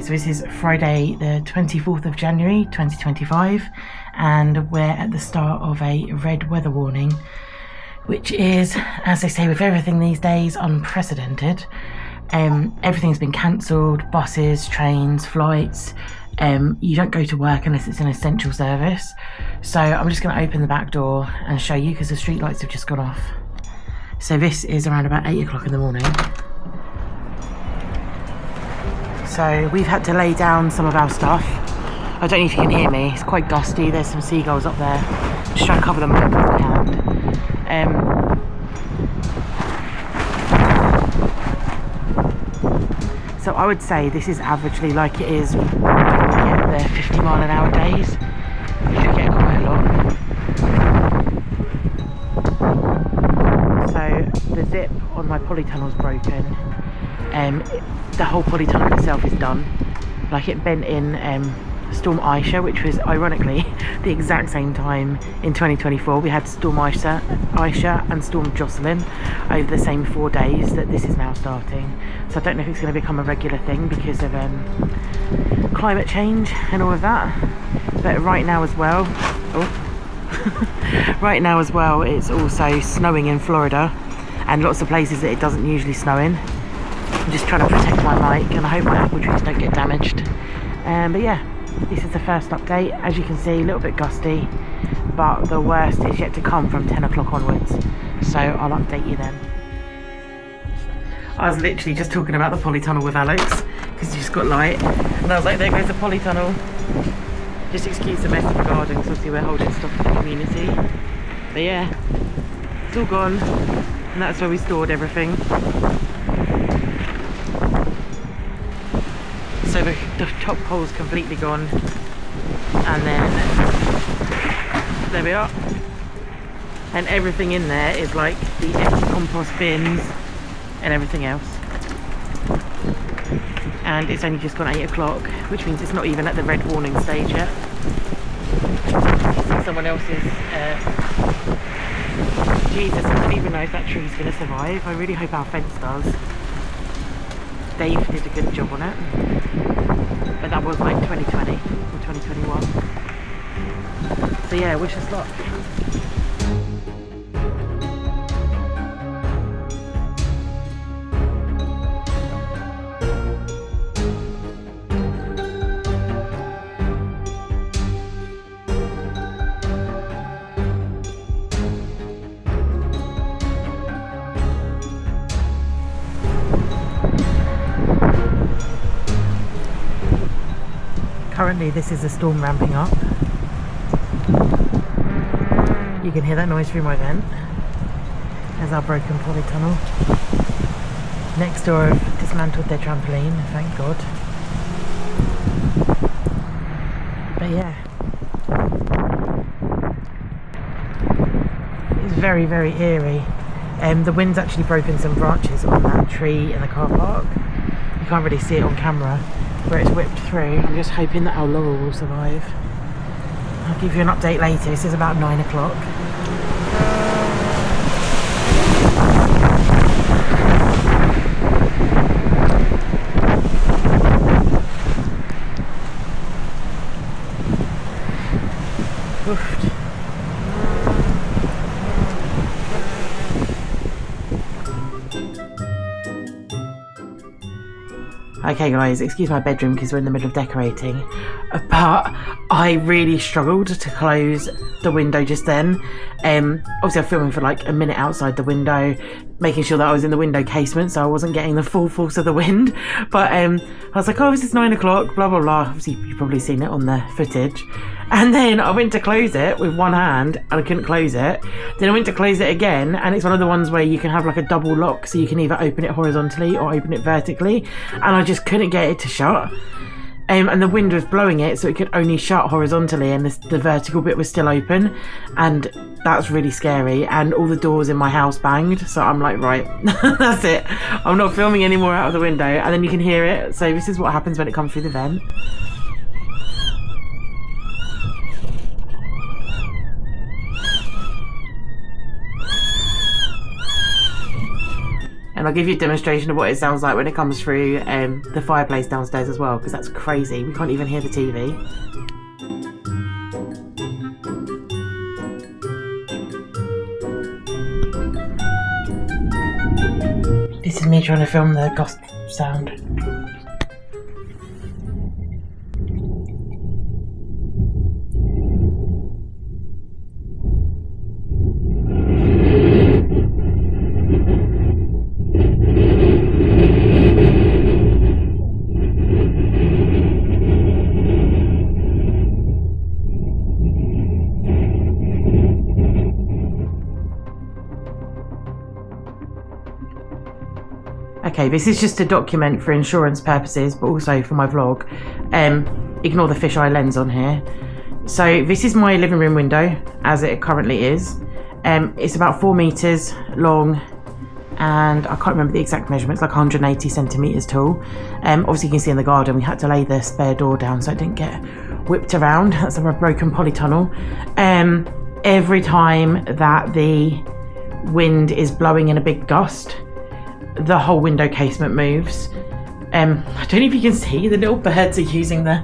so this is Friday the 24th of January 2025 and we're at the start of a red weather warning, which is, as they say with everything these days, unprecedented. Everything's been cancelled, buses, trains, flights. You don't go to work unless it's an essential service. So I'm just going to open the back door and show you because the street lights have just gone off. So this is around about 8 o'clock in the morning. So we've had to lay down some of our stuff. I don't know if you can hear me, it's quite gusty, there's some seagulls up there. Just trying to cover them with my hand. So I would say this is averagely like it is when we get the 50 mile an hour days. We should get quite a lot. So the zip on my polytunnel is broken. The whole polytunnel itself is done. Like, it bent in Storm Aisha, which was ironically the exact same time in 2024. We had Storm Aisha and Storm Jocelyn over the same 4 days that this is now starting. So I don't know if it's going to become a regular thing because of climate change and all of that. But right now as well, right now as well, it's also snowing in Florida and lots of places that it doesn't usually snow in. I'm just trying to protect my mic and I hope my apple trees don't get damaged. But yeah, this is the first update. As you can see, a little bit gusty, but the worst is yet to come from 10 o'clock onwards. So I'll update you then. I was literally just talking about the polytunnel with Alex because he just got light. And I was like, there goes the polytunnel. Just excuse the mess in the garden because obviously we're holding stuff for the community. But yeah, it's all gone. And that's where we stored everything. So the top pole's completely gone, and then there we are, and everything in there is like the empty compost bins and everything else. And it's only just gone 8 o'clock, which means it's not even at the red warning stage yet. Someone else's Jesus, I don't even know if that tree's going to survive. I really hope our fence does. Dave did a good job on it, but that was like 2020 or 2021. So yeah, wish us luck. Currently this is a storm ramping up. You can hear that noise through my vent. There's our broken polytunnel. Next door have dismantled their trampoline, thank God. But yeah, it's very, very eerie. The wind's actually broken some branches on that tree in the car park. You can't really see it on camera where it's whipped through. I'm just hoping that our laurel will survive. I'll give you an update later. This is about 9 o'clock. Oofed. Okay guys, excuse my bedroom because we're in the middle of decorating, but I really struggled to close the window just then. Obviously I'm filming for like a minute outside the window, making sure that I was in the window casement so I wasn't getting the full force of the wind. But I was like, oh, this is 9 o'clock, blah blah blah. Obviously you've probably seen it on the footage. And then I went to close it with one hand and I couldn't close it. Then I went to close it again, and it's one of the ones where you can have like a double lock, so you can either open it horizontally or open it vertically, and I just couldn't get it to shut. And the wind was blowing it, so it could only shut horizontally, and the vertical bit was still open, and that's really scary. And all the doors in my house banged, so I'm like, right, that's it. I'm not filming anymore out of the window. And then you can hear it. So this is what happens when it comes through the vent. And I'll give you a demonstration of what it sounds like when it comes through the fireplace downstairs as well, because that's crazy. We can't even hear the TV. This is me trying to film the gust sound. Okay, this is just to document for insurance purposes, but also for my vlog. Ignore the fisheye lens on here. So this is my living room window, as it currently is. It's about 4 meters long, and I can't remember the exact measurements, like 180 centimeters tall. Obviously you can see in the garden, we had to lay the spare door down so it didn't get whipped around. That's a broken polytunnel. Every time that the wind is blowing in a big gust, the whole window casement moves. I don't know if you can see, the little birds are using the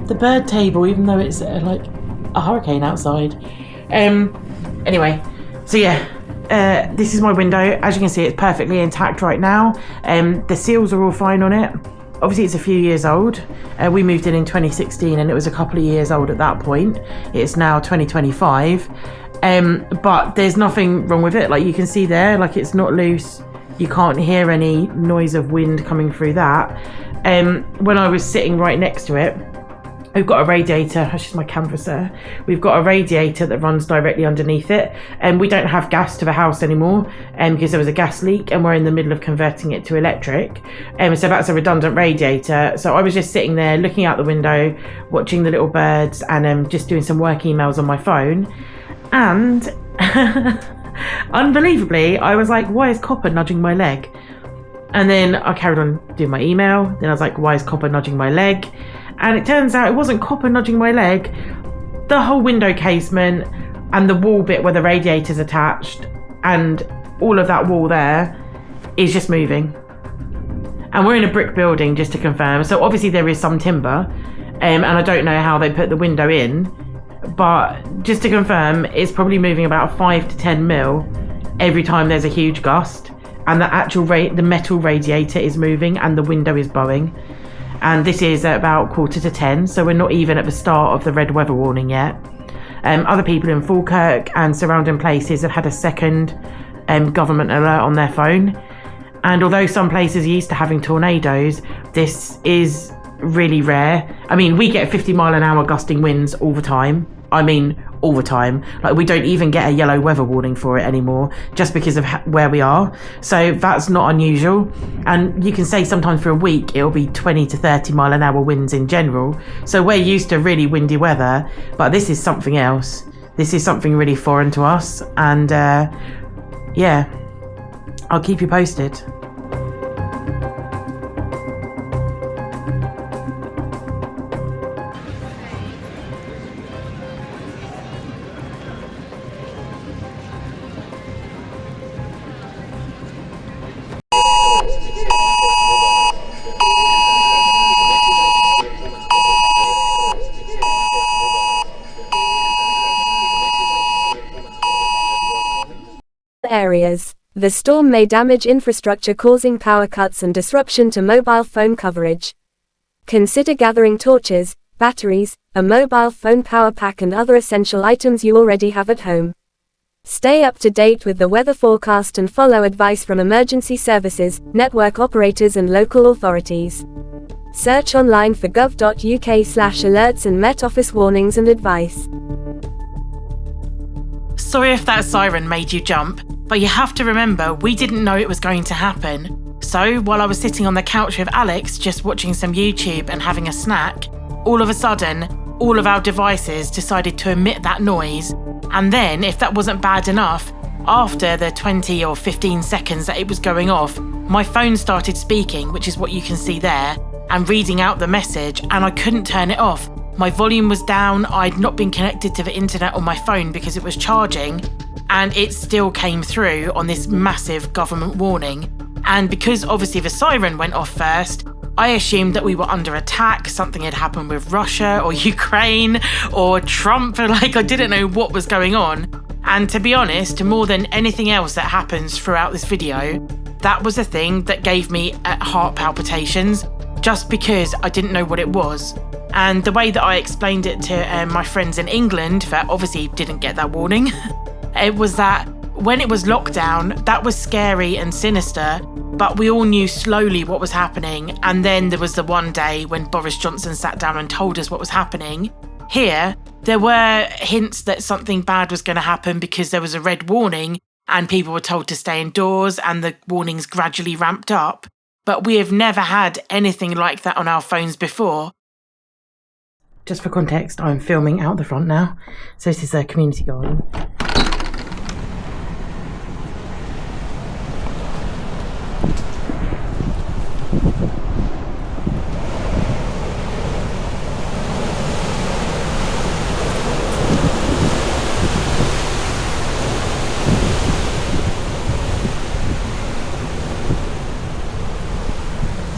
the bird table, even though it's like a hurricane outside. Anyway, so yeah, this is my window. As you can see, it's perfectly intact right now. The seals are all fine on it. Obviously it's a few years old. We moved in 2016 and it was a couple of years old at that point. It's now 2025. But there's nothing wrong with it. Like you can see there, like it's not loose. You can't hear any noise of wind coming through that. When I was sitting right next to it, we've got a radiator. That's just my canvas there. We've got a radiator that runs directly underneath it. And we don't have gas to the house anymore because there was a gas leak and we're in the middle of converting it to electric. So that's a redundant radiator. So I was just sitting there looking out the window, watching the little birds and just doing some work emails on my phone. And unbelievably, I was like, why is Copper nudging my leg? And then I carried on doing my email. Then I was like, why is Copper nudging my leg? And it turns out it wasn't Copper nudging my leg. The whole window casement and the wall bit where the radiator's attached and all of that wall there is just moving. And we're in a brick building, just to confirm. So obviously there is some timber. And I don't know how they put the window in. But just to confirm, it's probably moving about 5 to 10 mil every time there's a huge gust, and the actual the metal radiator is moving and the window is bowing. And this is at about 9:45, so we're not even at the start of the red weather warning yet. Other people in Falkirk and surrounding places have had a second government alert on their phone. And although some places are used to having tornadoes, this is really rare. I mean, we get 50-mile-an-hour gusting winds all the time. I mean, all the time. Like, we don't even get a yellow weather warning for it anymore, just because of where we are. So that's not unusual. And you can say sometimes for a week it'll be 20 to 30-mile-an-hour winds in general. So we're used to really windy weather, but this is something else. This is something really foreign to us. And yeah, I'll keep you posted. Areas. The storm may damage infrastructure, causing power cuts and disruption to mobile phone coverage. Consider gathering torches, batteries, a mobile phone power pack and other essential items you already have at home. Stay up to date with the weather forecast and follow advice from emergency services, network operators and local authorities. Search online for gov.uk/alerts and Met Office warnings and advice. Sorry if that siren made you jump, but you have to remember we didn't know it was going to happen. So while I was sitting on the couch with Alex just watching some YouTube and having a snack, all of a sudden all of our devices decided to emit that noise. And then, if that wasn't bad enough, after the 20 or 15 seconds that it was going off, my phone started speaking, which is what you can see there, and reading out the message, and I couldn't turn it off. My volume was down, I'd not been connected to the internet on my phone because it was charging, and it still came through on this massive government warning. And because obviously the siren went off first, I assumed that we were under attack, something had happened with Russia or Ukraine or Trump, like I didn't know what was going on. And to be honest, more than anything else that happens throughout this video, that was the thing that gave me heart palpitations, just because I didn't know what it was. And the way that I explained it to my friends in England that obviously didn't get that warning, it was that when it was lockdown, that was scary and sinister, but we all knew slowly what was happening. And then there was the one day when Boris Johnson sat down and told us what was happening. Here, there were hints that something bad was going to happen because there was a red warning and people were told to stay indoors and the warnings gradually ramped up. But we have never had anything like that on our phones before. Just for context, I'm filming out the front now. So this is a community garden.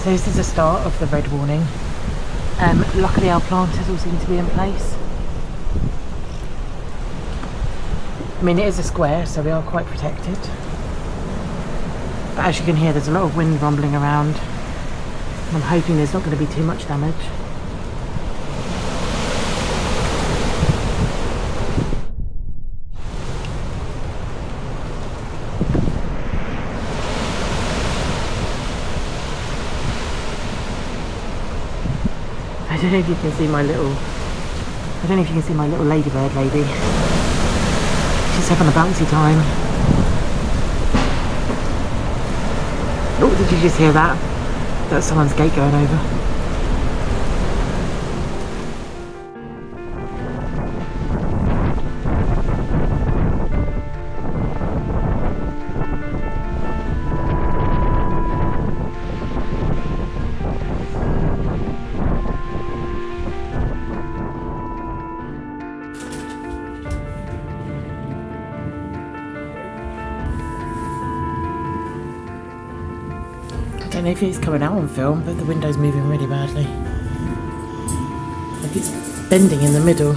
So this is the start of the red warning. Luckily our planters all seem to be in place. I mean, it is a square, so we are quite protected. But as you can hear, there's a lot of wind rumbling around. I'm hoping there's not going to be too much damage. I don't know if you can see my little, ladybird lady. She's having a bouncy time. Oh, did you just hear that? That's someone's gate going over. I don't know if it's coming out on film, but the window's moving really badly. Like it's bending in the middle.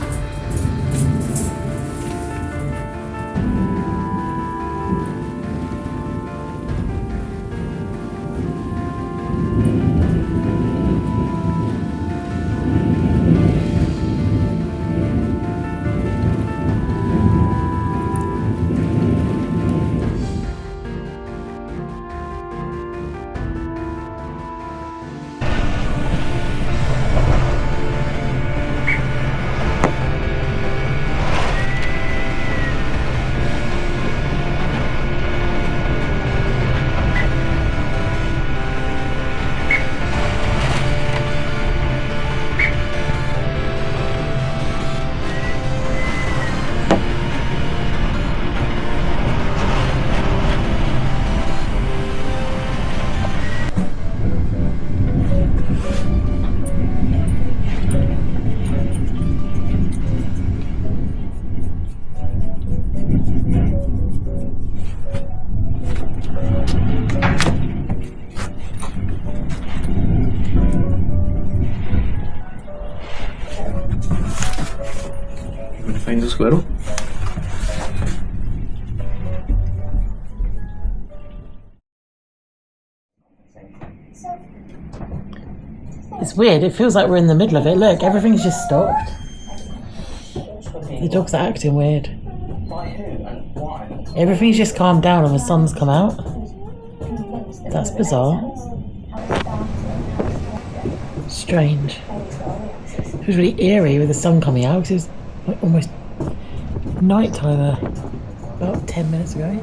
Find the squirrel. It's weird, it feels like we're in the middle of it. Look, everything's just stopped. The dogs are acting weird. Everything's just calmed down and the sun's come out. That's bizarre. Strange. It was really eerie with the sun coming out because it was like almost night time about 10 minutes ago.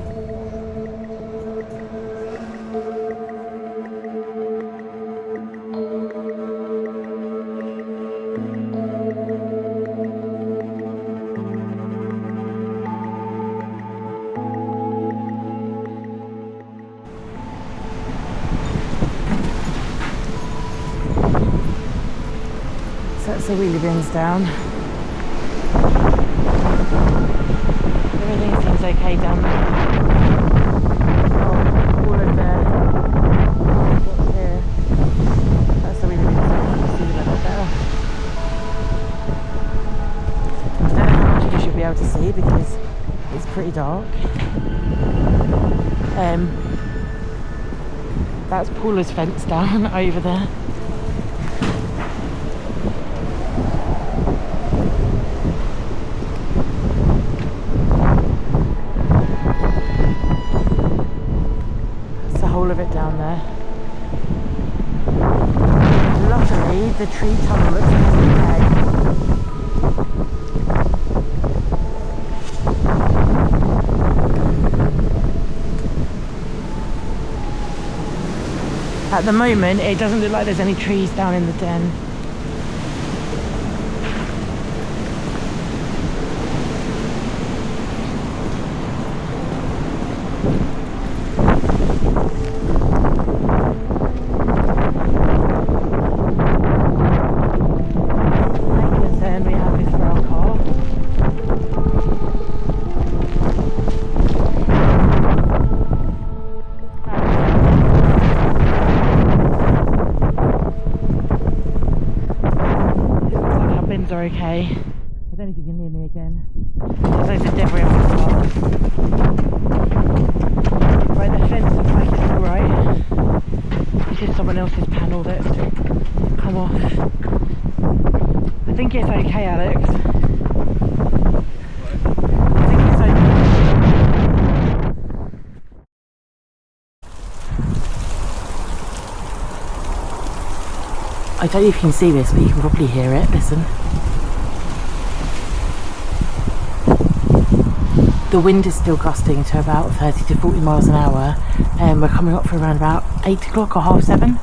So that's the wheelie bins down. Everything seems okay down It's pretty dark. That's Paula's fence down over there. That's the whole of it down there. Luckily, the tree tunnel looks okay. At the moment, it doesn't look like there's any trees down in the den. Main concern we have is for our car. Are okay. I don't know if you can hear me again. There's loads of debris on the top. Right, the fence looks like it's alright. This is someone else's panel that's come off. I think it's okay, Alex. I think it's okay. I don't know if you can see this, but you can probably hear it. Listen. The wind is still gusting to about 30 to 40 miles an hour, and we're coming up for around about 8 o'clock or half 7,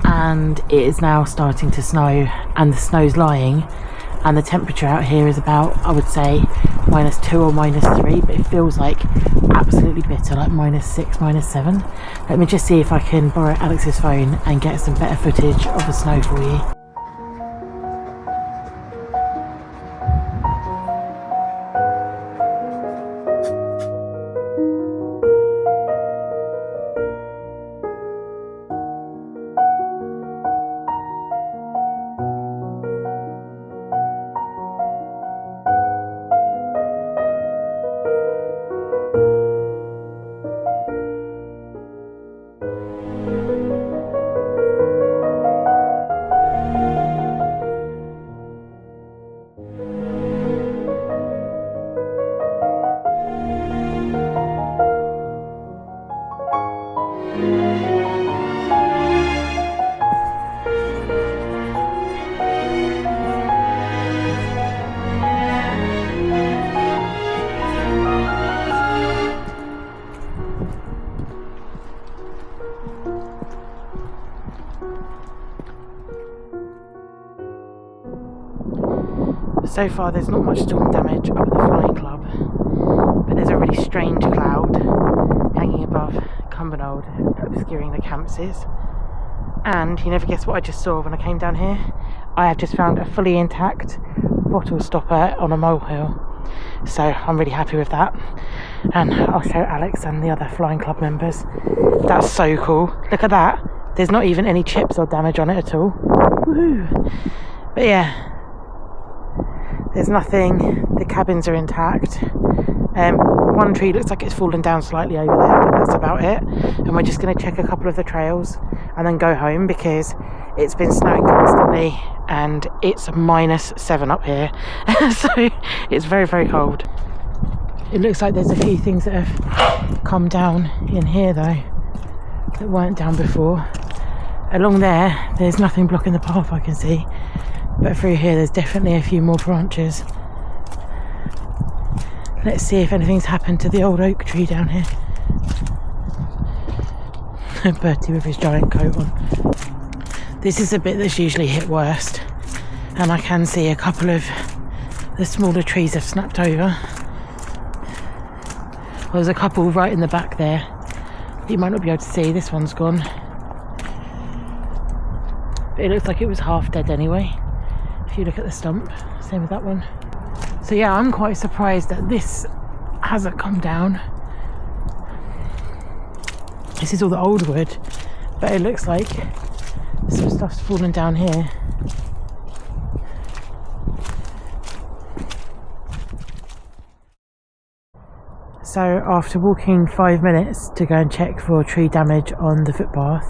and it is now starting to snow, and the snow's lying, and the temperature out here is about, I would say, -2 or -3, but it feels like absolutely bitter, like -6, -7. Let me just see if I can borrow Alex's phone and get some better footage of the snow for you. So far there's not much storm damage up at the Flying Club, but there's a really strange cloud hanging above Cumbernauld, obscuring the campuses. And you never guess what I just saw when I came down here. I have just found a fully intact bottle stopper on a molehill, so I'm really happy with that, and I'll show Alex and the other Flying Club members. That's so cool. Look at that. There's not even any chips or damage on it at all. Woohoo! But yeah, there's nothing. The cabins are intact. One tree looks like it's fallen down slightly over there, but that's about it. And we're just going to check a couple of the trails and then go home, because it's been snowing constantly and it's -7 up here. So it's very, very cold. It looks like there's a few things that have come down in here though that weren't down before. Along there, there's nothing blocking the path I can see, but through here there's definitely a few more branches. Let's see if anything's happened to the old oak tree down here. Bertie with his giant coat on. This is the bit that's usually hit worst, and I can see a couple of the smaller trees have snapped over. Well, there's a couple right in the back there. You might not be able to see. This one's gone. But it looks like it was half dead anyway, if you look at the stump. Same with that one. So yeah, I'm quite surprised that this hasn't come down. This is all the old wood, but it looks like some stuff's fallen down here. So after walking 5 minutes to go and check for tree damage on the footpath,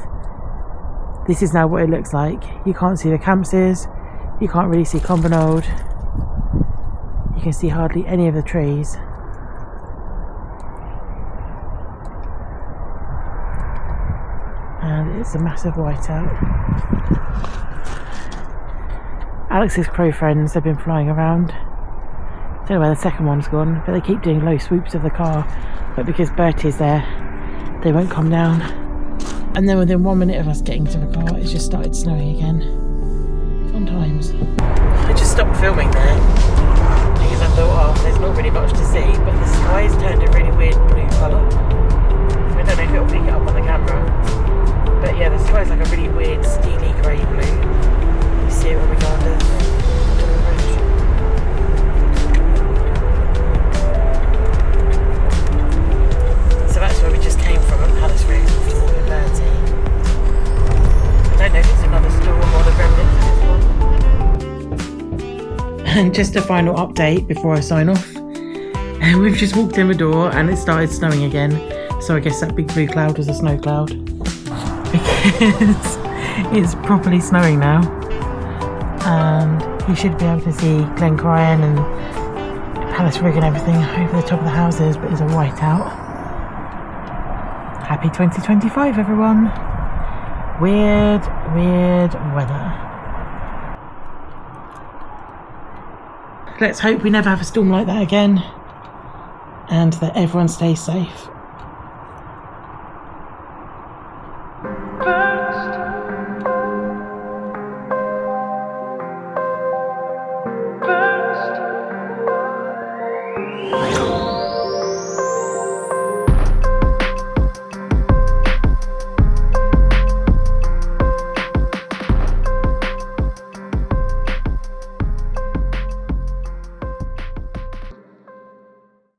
this is now what it looks like. You can't see the Campses, you can't really see Cumbernauld, you can see hardly any of the trees. And it's a massive whiteout. Alex's crow friends have been flying around. Don't know where the second one's gone, but they keep doing low swoops of the car. But because Bertie's there, they won't come down. And then within 1 minute of us getting to the car, it's just started snowing again. Fun times. I just stopped filming there because I thought, oh, there's not really much to see, but the sky's turned a really weird blue colour. I don't know if it'll pick it up on the camera, but yeah, the sky's like a really weird steely grey blue. You see it when we go under the bridge. So that's where we just came from at Palace Road to walk in Bertie. I don't know if it's another storm or the remnants of this one. And just a final update before I sign off. We've just walked in the door and it started snowing again. So I guess that big blue cloud was a snow cloud. Because it's properly snowing now. And you should be able to see Glencrine and Palace Rig and everything over the top of the houses, but it's a whiteout. Happy 2025, everyone. Weird weather. Let's hope we never have a storm like that again and that everyone stays safe.